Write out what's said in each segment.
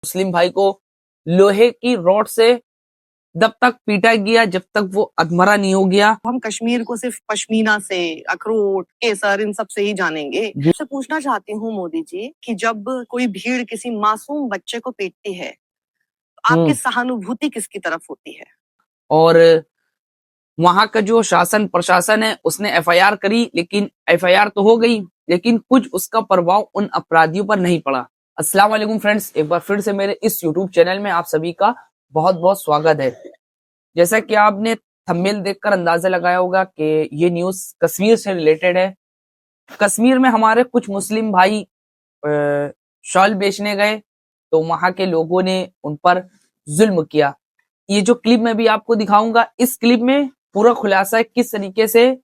मुस्लिम भाई को लोहे की रॉड से तब तक पीटा गया जब तक वो अधमरा नहीं हो गया। हम कश्मीर को सिर्फ पश्मीना से, अखरोट, केसर इन सब से ही जानेंगे। आपसे पूछना चाहती हूँ मोदी जी कि जब कोई भीड़ किसी मासूम बच्चे को पीटती है तो आपकी सहानुभूति किसकी तरफ होती है? और वहां का जो शासन प्रशासन है उसने एफआईआर करी, लेकिन एफआईआर तो हो गई लेकिन कुछ उसका प्रभाव उन अपराधियों पर नहीं पड़ा। अस्सलाम वालेकुम फ्रेंड्स, एक बार फिर से मेरे इस यूट्यूब चैनल में आप सभी का बहुत बहुत स्वागत है। जैसा कि आपने थंबनेल देखकर अंदाजा लगाया होगा कि ये न्यूज कश्मीर से रिलेटेड है। कश्मीर में हमारे कुछ मुस्लिम भाई शॉल बेचने गए तो वहां के लोगों ने उन पर जुल्म किया। ये जो क्लिप मैं भी आपको दिखाऊंगा, इस क्लिप में पूरा खुलासा है किस तरीके से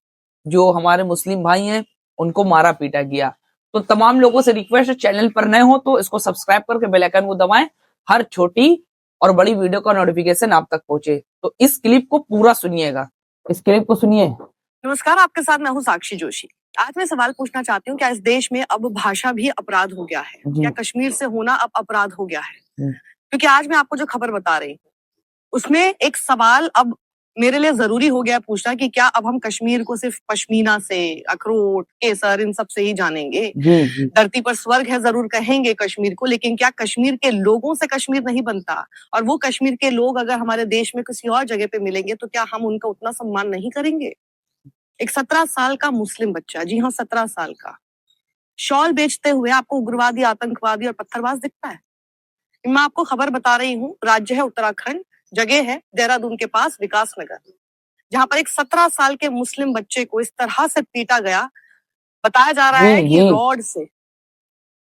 जो हमारे मुस्लिम भाई हैं उनको मारा पीटा गया। तो तमाम लोगों से रिक्वेस्ट है, चैनल पर नए हो तो इसको सब्सक्राइब करके बेल आइकन को दबाएं, हर छोटी और बड़ी वीडियो का नोटिफिकेशन आप तक पहुंचे। तो इस क्लिप को पूरा सुनिएगा, इस क्लिप को सुनिए। नमस्कार, आपके साथ मैं हूँ साक्षी जोशी। आज मैं सवाल पूछना चाहती हूँ, क्या इस देश में अब भाषा भी अपराध हो गया है? क्या कश्मीर से होना अब अपराध हो गया है? क्योंकि आज मैं आपको जो खबर बता रही हूँ उसमें एक सवाल अब मेरे लिए जरूरी हो गया पूछना कि क्या अब हम कश्मीर को सिर्फ पश्मीना से, अखरोट, केसर इन सब से ही जानेंगे? धरती पर स्वर्ग है जरूर कहेंगे कश्मीर को, लेकिन क्या कश्मीर के लोगों से कश्मीर नहीं बनता? और वो कश्मीर के लोग अगर हमारे देश में किसी और जगह पे मिलेंगे तो क्या हम उनका उतना सम्मान नहीं करेंगे? एक 17 साल का मुस्लिम बच्चा, जी हाँ 17 साल का, शॉल बेचते हुए आपको उग्रवादी, आतंकवादी और पत्थरबाज दिखता है? मैं आपको खबर बता रही हूँ, राज्य है उत्तराखंड, जगह है देहरादून के पास विकास नगर, जहां पर एक 17 साल के मुस्लिम बच्चे को इस तरह से पीटा गया। बताया जा रहा है कि रॉड से,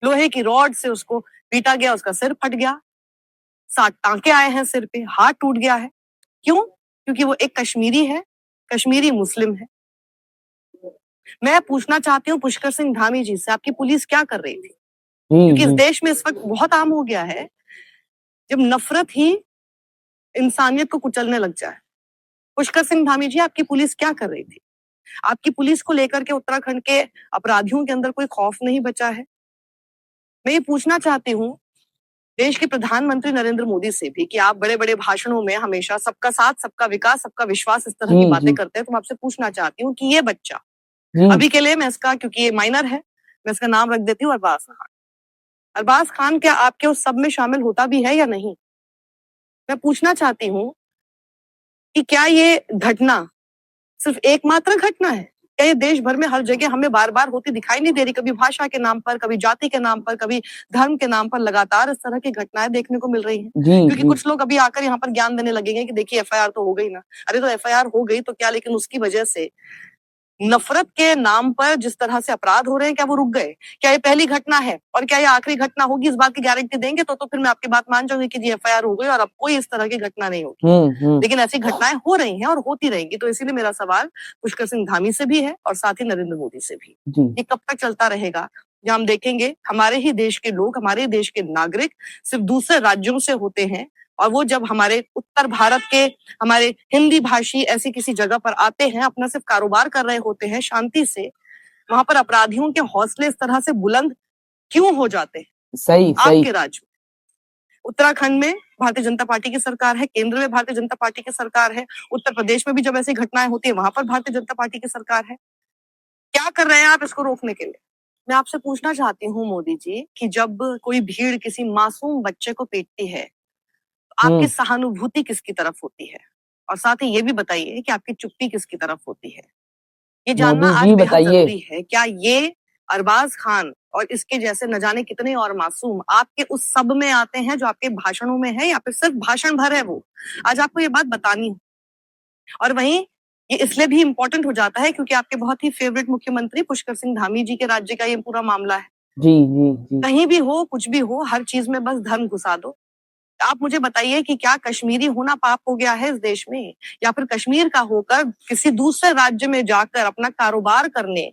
लोहे की रॉड से उसको पीटा गया, उसका सिर फट गया, 7 टांके आए हैं सिर पे, हाथ टूट गया है। क्यों? क्योंकि वो एक कश्मीरी है, कश्मीरी मुस्लिम है। मैं पूछना चाहती हूँ पुष्कर सिंह धामी जी से, आपकी पुलिस क्या कर रही थी? क्योंकि इस देश में इस वक्त बहुत आम हो गया है जब नफरत ही इंसानियत को कुचलने लग जाए। पुष्कर सिंह धामी जी, आपकी पुलिस क्या कर रही थी? आपकी पुलिस को लेकर के उत्तराखंड के अपराधियों के अंदर कोई खौफ नहीं बचा है? मैं ये पूछना चाहती हूँ देश के प्रधानमंत्री नरेंद्र मोदी से भी कि आप बड़े बड़े भाषणों में हमेशा सबका साथ, सबका विकास, सबका विश्वास इस तरह की बातें करते हैं, तो मैं आपसे पूछना चाहती हूँ कि ये बच्चा, अभी के लिए मैं इसका, क्योंकि ये माइनर है, मैं इसका नाम रख देती हूँ अरबाज खान। अरबाज खान क्या आपके उस सब में शामिल होता भी है या नहीं? मैं पूछना चाहती हूँ कि क्या ये घटना सिर्फ एकमात्र घटना है? क्या ये देश भर में हर जगह हमें बार बार होती दिखाई नहीं दे रही? कभी भाषा के नाम पर, कभी जाति के नाम पर, कभी धर्म के नाम पर लगातार इस तरह की घटनाएं देखने को मिल रही हैं। क्योंकि कुछ लोग अभी आकर यहाँ पर ज्ञान देने लगेंगे कि देखिए एफआईआर तो हो गई ना। अरे तो एफआईआर हो गई तो क्या, लेकिन उसकी वजह से नफरत के नाम पर जिस तरह से अपराध हो रहे हैं, क्या वो रुक गए? क्या ये पहली घटना है और क्या ये आखिरी घटना होगी? इस बात की गारंटी देंगे तो फिर मैं आपकी बात मान जाऊंगी कि जी एफआईआर हो गई और अब कोई इस तरह की घटना नहीं होगी। लेकिन ऐसी घटनाएं हो रही हैं और होती रहेंगी। तो इसीलिए मेरा सवाल पुष्कर सिंह धामी से भी है और साथ ही नरेंद्र मोदी से भी, ये कब तक चलता रहेगा जब हम देखेंगे हमारे ही देश के लोग, हमारे देश के नागरिक सिर्फ दूसरे राज्यों से होते हैं और वो जब हमारे उत्तर भारत के, हमारे हिंदी भाषी ऐसी किसी जगह पर आते हैं, अपना सिर्फ कारोबार कर रहे होते हैं शांति से, वहां पर अपराधियों के हौसले इस तरह से बुलंद क्यों हो जाते हैं? सही आपके राज्य में, उत्तराखंड में भारतीय जनता पार्टी की सरकार है, केंद्र में भारतीय जनता पार्टी की सरकार है, उत्तर प्रदेश में भी जब ऐसी घटनाएं होती है वहां पर भारतीय जनता पार्टी की सरकार है। क्या कर रहे हैं आप इसको रोकने के लिए? मैं आपसे पूछना चाहती हूँ मोदी जी कि जब कोई भीड़ किसी मासूम बच्चे को पीटती है आपकी सहानुभूति किसकी तरफ होती है? और साथ ही ये भी बताइए कि आपकी चुप्पी किसकी तरफ होती है? ये जानना आज बेहद जरूरी है। क्या ये अरबाज खान और इसके जैसे न जाने कितने और मासूम आपके उस सब में आते हैं जो आपके भाषणों में है, या फिर सिर्फ भाषण भर है वो? आज आपको ये बात बतानी है। और वहीं ये इसलिए भी इंपॉर्टेंट हो जाता है क्योंकि आपके बहुत ही फेवरेट मुख्यमंत्री पुष्कर सिंह धामी जी के राज्य का ये पूरा मामला है। जी। कहीं भी हो, कुछ भी हो, हर चीज में बस धर्म घुसा दो। आप मुझे बताइए कि क्या कश्मीरी होना पाप हो गया है इस देश में, या फिर कश्मीर का होकर किसी दूसरे राज्य में जाकर अपना कारोबार करने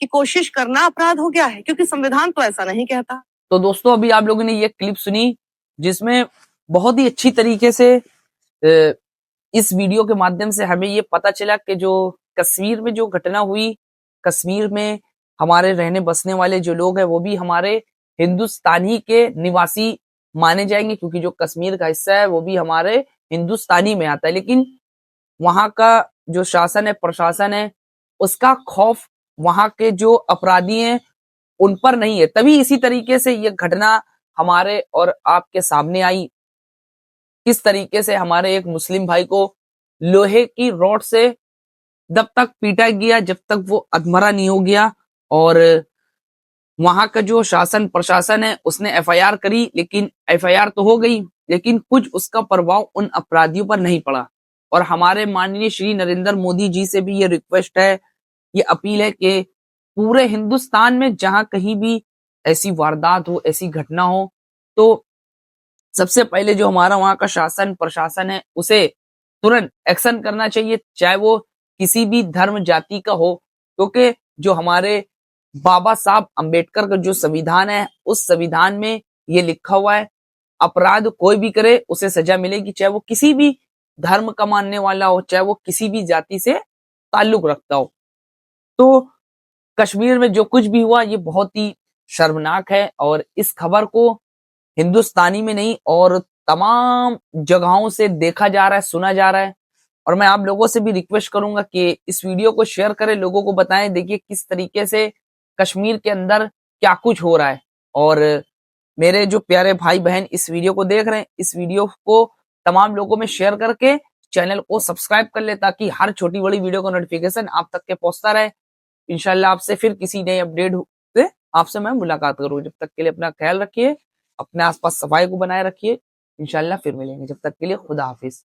की कोशिश करना अपराध हो गया है? क्योंकि संविधान तो ऐसा नहीं कहता। तो दोस्तों, अभी आप लोगों ने ये क्लिप सुनी जिसमें बहुत ही अच्छी तरीके से इस वीडियो के माध्यम से हमें ये पता चला कि जो कश्मीर में जो घटना हुई, कश्मीर में हमारे रहने बसने वाले जो लोग हैं वो भी हमारे हिंदुस्तानी के निवासी माने जाएंगे, क्योंकि जो कश्मीर का हिस्सा है वो भी हमारे हिंदुस्तानी में आता है। लेकिन वहां का जो शासन है, प्रशासन है, उसका खौफ वहां के जो अपराधी हैं उन पर नहीं है। तभी इसी तरीके से ये घटना हमारे और आपके सामने आई। किस तरीके से हमारे एक मुस्लिम भाई को लोहे की रॉड से तब तक पीटा गया जब तक वो अधमरा नहीं हो गया। और वहां का जो शासन प्रशासन है उसने एफआईआर करी, लेकिन एफआईआर तो हो गई, लेकिन कुछ उसका प्रभाव उन अपराधियों पर नहीं पड़ा। और हमारे माननीय श्री नरेंद्र मोदी जी से भी ये रिक्वेस्ट है, ये अपील है कि पूरे हिंदुस्तान में जहां कहीं भी ऐसी वारदात हो, ऐसी घटना हो, तो सबसे पहले जो हमारा वहां का शासन प्रशासन है उसे तुरंत एक्शन करना चाहिए, चाहे वो किसी भी धर्म जाति का हो। क्योंकि जो हमारे बाबा साहब अंबेडकर का जो संविधान है, उस संविधान में ये लिखा हुआ है, अपराध कोई भी करे उसे सजा मिलेगी, चाहे वो किसी भी धर्म का मानने वाला हो, चाहे वो किसी भी जाति से ताल्लुक रखता हो। तो कश्मीर में जो कुछ भी हुआ ये बहुत ही शर्मनाक है, और इस खबर को हिंदुस्तानी में नहीं और तमाम जगहों से देखा जा रहा है, सुना जा रहा है। और मैं आप लोगों से भी रिक्वेस्ट करूंगा कि इस वीडियो को शेयर करें, लोगों को बताएं, देखिए किस तरीके से कश्मीर के अंदर क्या कुछ हो रहा है। और मेरे जो प्यारे भाई बहन इस वीडियो को देख रहे हैं, इस वीडियो को तमाम लोगों में शेयर करके चैनल को सब्सक्राइब कर ले, ताकि हर छोटी बड़ी वीडियो का नोटिफिकेशन आप तक के पहुंचता रहे। इंशाल्लाह आपसे फिर किसी नए अपडेट से आपसे मैं मुलाकात करूँ। जब तक के लिए अपना ख्याल रखिए, अपने आसपास सफाई को बनाए रखिए। इंशाल्लाह फिर मिलेंगे, जब तक के लिए खुदा हाफिज।